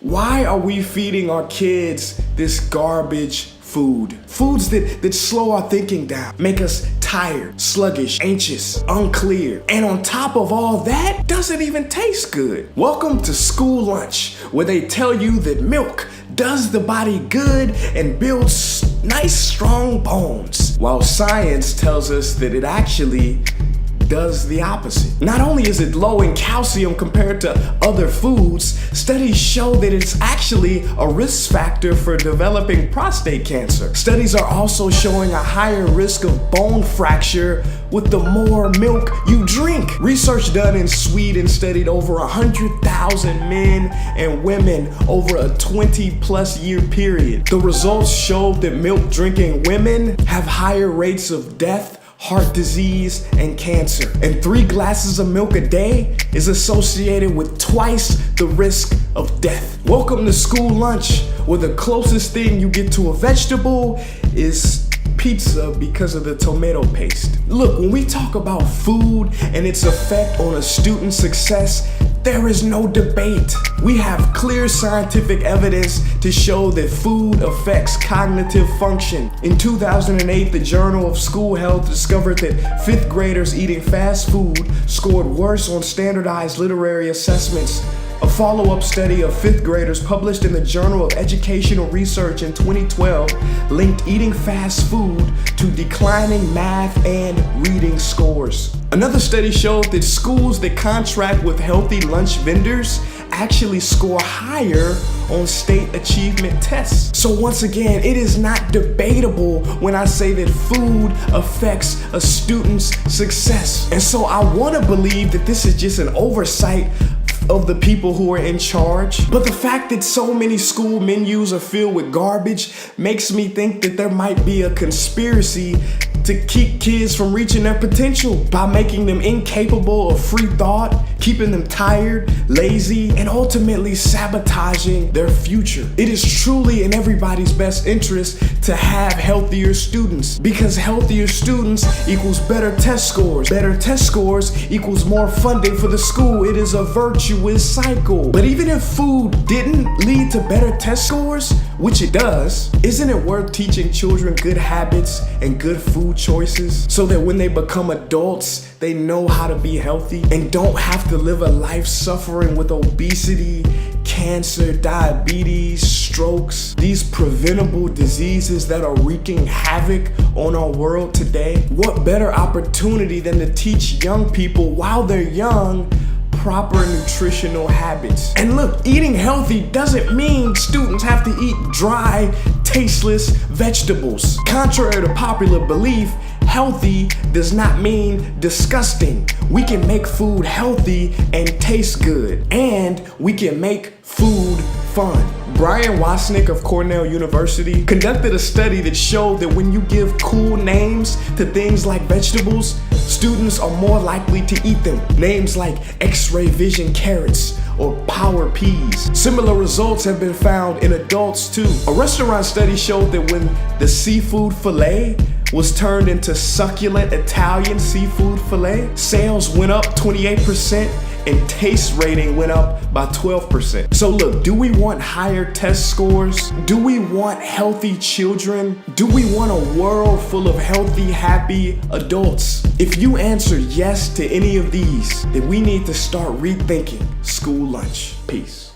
Why are we feeding our kids this garbage food? Foods that slow our thinking down, make us tired, sluggish, anxious, unclear, and on top of all that, doesn't even taste good. Welcome to School Lunch, where they tell you that milk does the body good and builds nice strong bones, while science tells us that it actually does the opposite. Not only is it low in calcium compared to other foods, studies show that it's actually a risk factor for developing prostate cancer. Studies are also showing a higher risk of bone fracture with the more milk you drink. Research done in Sweden studied over 100,000 men and women over a 20+ year period. The results showed that milk drinking women have higher rates of death, heart disease, and cancer. And 3 glasses of milk a day is associated with twice the risk of death. Welcome to School Lunch, where the closest thing you get to a vegetable is pizza because of the tomato paste. Look, when we talk about food and its effect on a student's success, there is no debate. We have clear scientific evidence to show that food affects cognitive function. In 2008, the Journal of School Health discovered that 5th graders eating fast food scored worse on standardized literary assessments. A follow-up study of 5th graders published in the Journal of Educational Research in 2012 linked eating fast food to declining math and reading scores. Another study showed that schools that contract with healthy lunch vendors actually score higher on state achievement tests. So once again, it is not debatable when I say that food affects a student's success. And so I want to believe that this is just an oversight of the people who are in charge. But the fact that so many school menus are filled with garbage makes me think that there might be a conspiracy to keep kids from reaching their potential by making them incapable of free thought, keeping them tired, lazy, and ultimately sabotaging their future. It is truly in everybody's best interest to have healthier students, because healthier students equals better test scores. Better test scores equals more funding for the school. It is a virtuous cycle. But even if food didn't lead to better test scores, which it does, isn't it worth teaching children good habits and good food choices so that when they become adults, they know how to be healthy and don't have to live a life suffering with obesity, cancer, diabetes, strokes, these preventable diseases that are wreaking havoc on our world today? What better opportunity than to teach young people while they're young proper nutritional habits? And look, eating healthy doesn't mean students have to eat dry, tasteless vegetables. Contrary to popular belief, healthy does not mean disgusting. We can make food healthy and taste good, and we can make food fun. Brian Wasnick of Cornell University conducted a study that showed that when you give cool names to things like vegetables, students are more likely to eat them. Names like X-ray vision carrots or power peas. Similar results have been found in adults too. A restaurant study showed that when the seafood fillet was turned into succulent Italian seafood fillet, sales went up 28% and taste rating went up by 12%. So look, do we want higher test scores? Do we want healthy children? Do we want a world full of healthy, happy adults? If you answer yes to any of these, then we need to start rethinking school lunch. Peace.